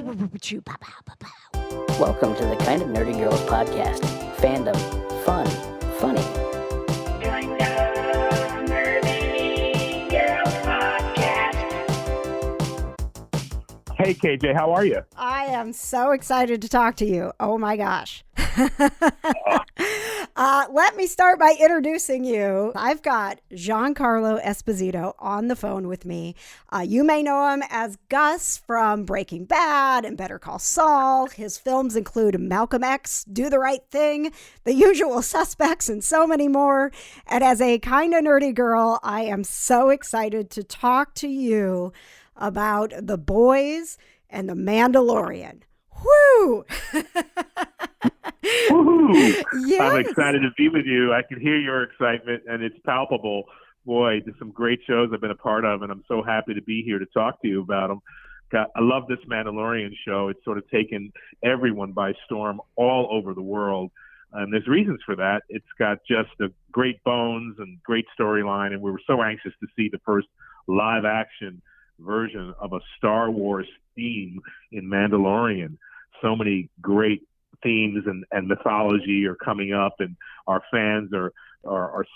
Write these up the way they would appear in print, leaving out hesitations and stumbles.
Welcome to the Kind of Nerdy Girls podcast. Fandom, fun, funny. Kind of Nerdy Girls podcast. Hey, KJ, how are you? I am so excited to talk to you. Oh my gosh. Let me start by introducing you. I've got Giancarlo Esposito on the phone with me. You may know him as Gus from Breaking Bad and Better Call Saul. His films include Malcolm X, Do the Right Thing, The Usual Suspects, and so many more. And as a kind of nerdy girl, I am so excited to talk to you about The Boys and The Mandalorian. Woo! Woohoo! Yes. I'm excited to be with you. I can hear your excitement, and it's palpable. Boy, there's some great shows I've been a part of, and I'm so happy to be here to talk to you about them. I love this Mandalorian show. It's sort of taken everyone by storm all over the world, and there's reasons for that. It's got just a great bones and great storyline, and we were so anxious to see the first live-action version of a Star Wars theme in Mandalorian. So many great themes and mythology are coming up, and our fans are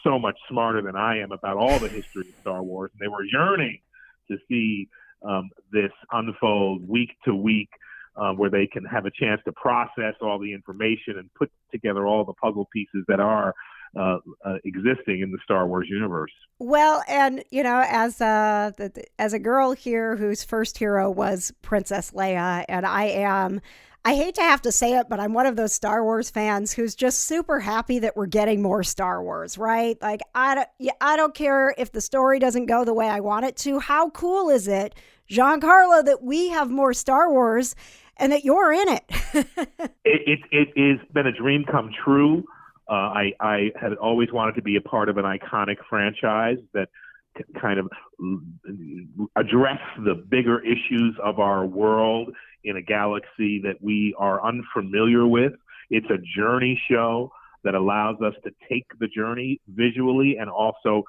so much smarter than I am about all the history of Star Wars, and they were yearning to see this unfold week to week, where they can have a chance to process all the information and put together all the puzzle pieces that are existing in the Star Wars universe. Well, and you know, as a girl here whose first hero was Princess Leia, and I hate to have to say it, but I'm one of those Star Wars fans who's just super happy that we're getting more Star Wars, right? Like, I don't care if the story doesn't go the way I want it to. How cool is it, Giancarlo, that we have more Star Wars and that you're in it? It has been a dream come true. I had always wanted to be a part of an iconic franchise that kind of address the bigger issues of our world in a galaxy that we are unfamiliar with. It's a journey show that allows us to take the journey visually and also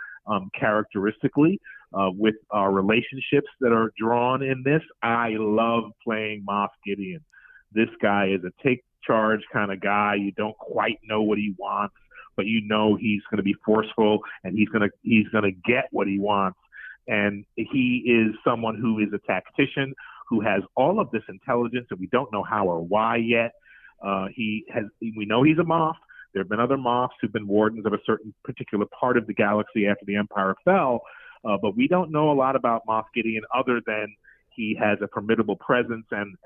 characteristically with our relationships that are drawn in this. I love playing Moff Gideon. This guy is a take charge kind of guy. You don't quite know what he wants, but you know he's going to be forceful and he's going to get what he wants. And he is someone who is a tactician, who has all of this intelligence that we don't know how or why yet. We know he's a Moff. There have been other Moffs who've been wardens of a certain particular part of the galaxy after the Empire fell, but we don't know a lot about Moff Gideon other than he has a formidable presence and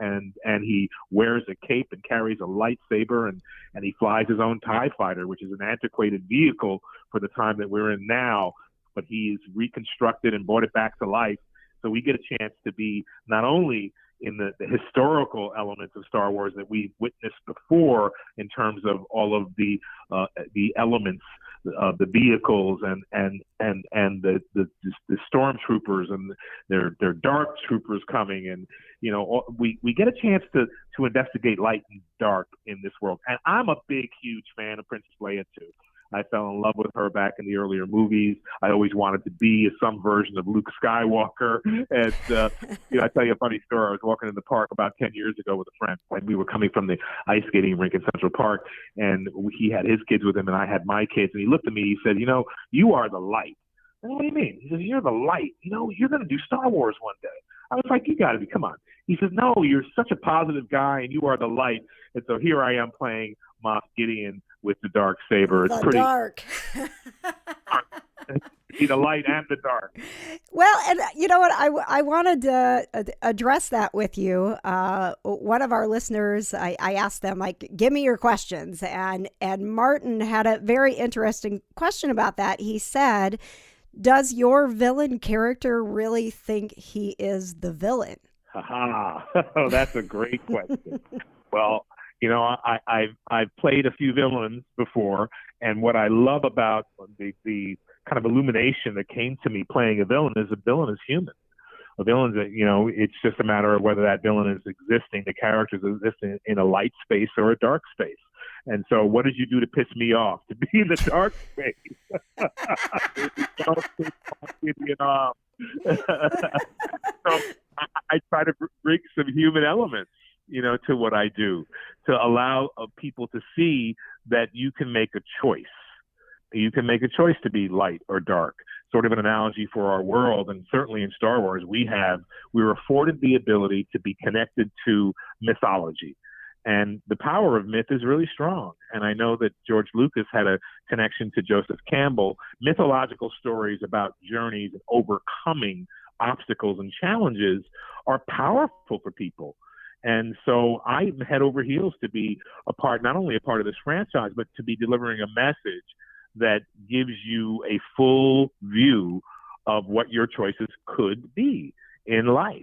he wears a cape and carries a lightsaber and he flies his own TIE fighter, which is an antiquated vehicle for the time that we're in now, but he's reconstructed and brought it back to life. So we get a chance to be not only in the historical elements of Star Wars that we've witnessed before in terms of all of the elements, the vehicles and the stormtroopers and their dark troopers coming, and you know we get a chance to investigate light and dark in this world. And I'm a huge fan of Princess Leia too. I fell in love with her back in the earlier movies. I always wanted to be some version of Luke Skywalker. And, I tell you a funny story. I was walking in the park about 10 years ago with a friend, and we were coming from the ice skating rink in Central Park, and he had his kids with him, and I had my kids. And he looked at me, he said, you are the light. And what do you mean? He says, you're the light. You're going to do Star Wars one day. I was like, you got to be, come on. He says, no, you're such a positive guy, and you are the light. And so here I am playing Moff Gideon with the dark saber. It's pretty dark. See the light and the dark. Well, and you know what? I wanted to address that with you. One of our listeners, I asked them, like, give me your questions. And Martin had a very interesting question about that. He said, does your villain character really think he is the villain? Oh, that's a great question. Well, I've played a few villains before, and what I love about the kind of illumination that came to me playing a villain is human. A villain's, it's just a matter of whether that villain is existing, the characters exist in a light space or a dark space. And so what did you do to piss me off? To be in the dark space. Don't piss off Gideon off. So I try to bring some human elements, to what I do, to allow people to see that you can make a choice. You can make a choice to be light or dark. Sort of an analogy for our world, and certainly in Star Wars, we're afforded the ability to be connected to mythology. And the power of myth is really strong. And I know that George Lucas had a connection to Joseph Campbell. Mythological stories about journeys and overcoming obstacles and challenges are powerful for people. And so I'm head over heels to be not only a part of this franchise, but to be delivering a message that gives you a full view of what your choices could be in life.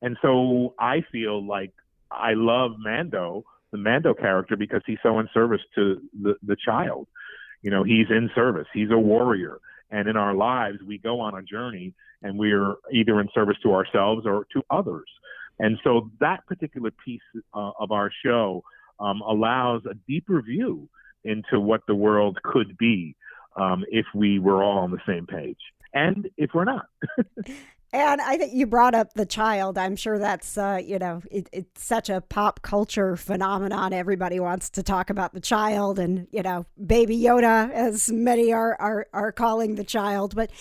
And so I feel like I love the Mando character, because he's so in service to the child. He's in service. He's a warrior. And in our lives, we go on a journey, and we're either in service to ourselves or to others. And so that particular piece of our show allows a deeper view into what the world could be if we were all on the same page, and if we're not. And I think you brought up the child. I'm sure that's, it's such a pop culture phenomenon. Everybody wants to talk about the child, and, Baby Yoda, as many are calling the child. But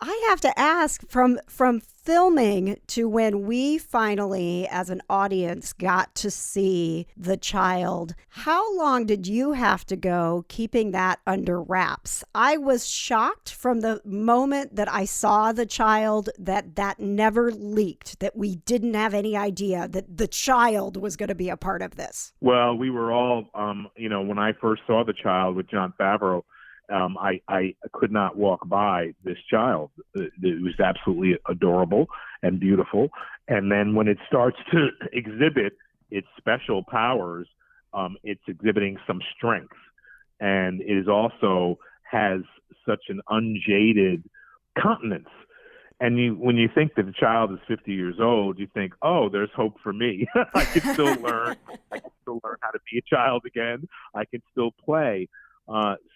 I have to ask, from filming to when we finally, as an audience, got to see the child, how long did you have to go keeping that under wraps? I was shocked from the moment that I saw the child that never leaked, that we didn't have any idea that the child was going to be a part of this. Well, we were all, when I first saw the child with Jon Favreau, I could not walk by this child. It was absolutely adorable and beautiful. And then when it starts to exhibit its special powers, it's exhibiting some strength. And it is also has such an unjaded countenance. And when you think that the child is 50 years old, you think, oh, there's hope for me. I can still learn. I can still learn how to be a child again. I can still play.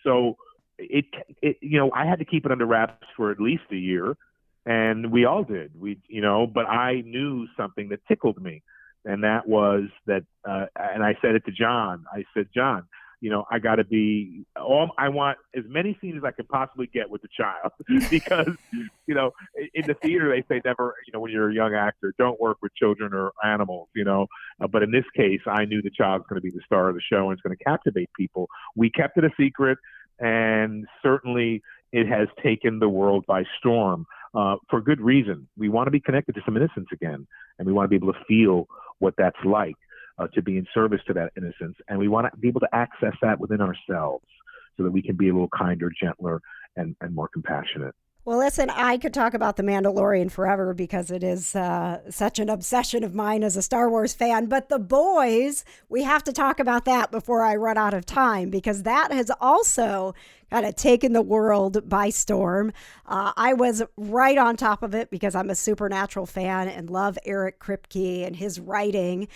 So I had to keep it under wraps for at least a year, and we all did. But I knew something that tickled me, and that was that. And I said it to John. I said, John, I got to be. I want as many scenes as I could possibly get with the child, because in the theater they say never. When you're a young actor, don't work with children or animals. But in this case, I knew the child's going to be the star of the show, and it's going to captivate people. We kept it a secret. And certainly it has taken the world by storm for good reason. We want to be connected to some innocence again, and we want to be able to feel what that's like to be in service to that innocence. And we want to be able to access that within ourselves so that we can be a little kinder, gentler, and more compassionate. Well, listen, I could talk about The Mandalorian forever because it is such an obsession of mine as a Star Wars fan. But The Boys, we have to talk about that before I run out of time, because that has also kind of taken the world by storm. I was right on top of it because I'm a Supernatural fan and love Eric Kripke and his writing.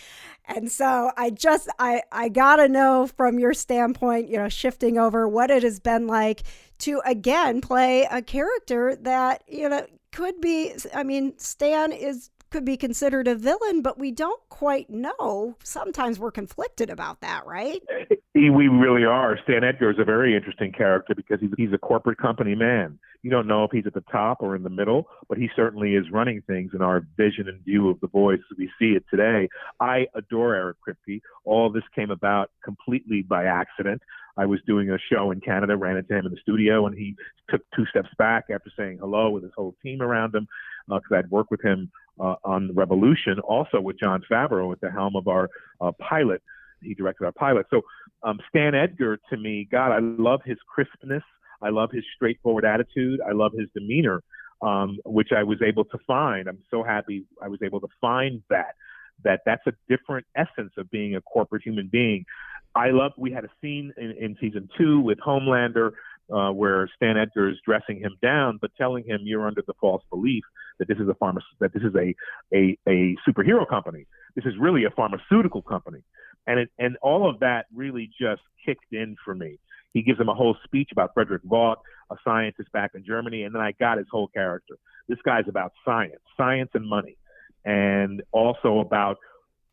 And so I got to know from your standpoint, shifting over, what it has been like to again play a character that, could be, Stan could be considered a villain, but we don't quite know. Sometimes we're conflicted about that, right? We really are. Stan Edgar is a very interesting character because he's a corporate company man. You don't know if he's at the top or in the middle, but he certainly is running things in our vision and view of The Voice as we see it today. I adore Eric Kripke. All of this came about completely by accident. I was doing a show in Canada, ran into him in the studio, and he took 2 steps back after saying hello with his whole team around him, because I'd worked with him on Revolution, also with Jon Favreau at the helm of our pilot. He directed our pilot. So Stan Edgar, to me, God, I love his crispness. I love his straightforward attitude. I love his demeanor, which I was able to find. I'm so happy I was able to find that's a different essence of being a corporate human being. We had a scene in season 2 with Homelander where Stan Edgar is dressing him down, but telling him you're under the false belief that this is a superhero company. This is really a pharmaceutical company. And all of that really just kicked in for me. He gives him a whole speech about Frederick Vaught, a scientist back in Germany, and then I got his whole character. This guy's about science and money. and also about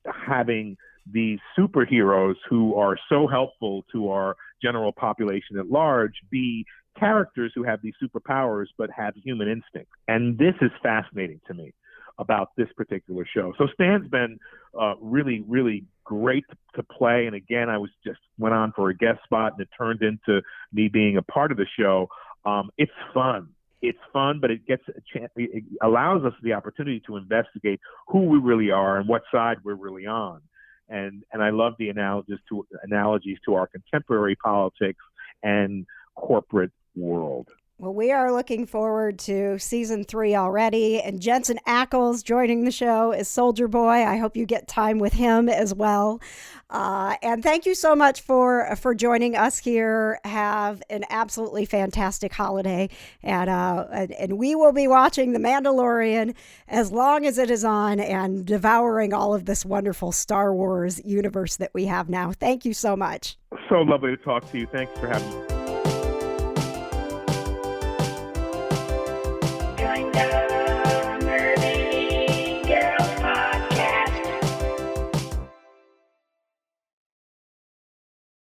having these superheroes who are so helpful to our general population at large be characters who have these superpowers but have human instinct. And this is fascinating to me about this particular show. So Stan's been really, really great to play. And again, I went on for a guest spot, and it turned into me being a part of the show. It's fun. It's fun, but it allows us the opportunity to investigate who we really are and what side we're really on. And I love the analogies to our contemporary politics and corporate world. Well, we are looking forward to season 3 already, and Jensen Ackles joining the show as Soldier Boy. I hope you get time with him as well. And thank you so much for joining us here. Have an absolutely fantastic holiday, and we will be watching The Mandalorian as long as it is on and devouring all of this wonderful Star Wars universe that we have now. Thank you so much. So lovely to talk to you. Thanks for having me. Join the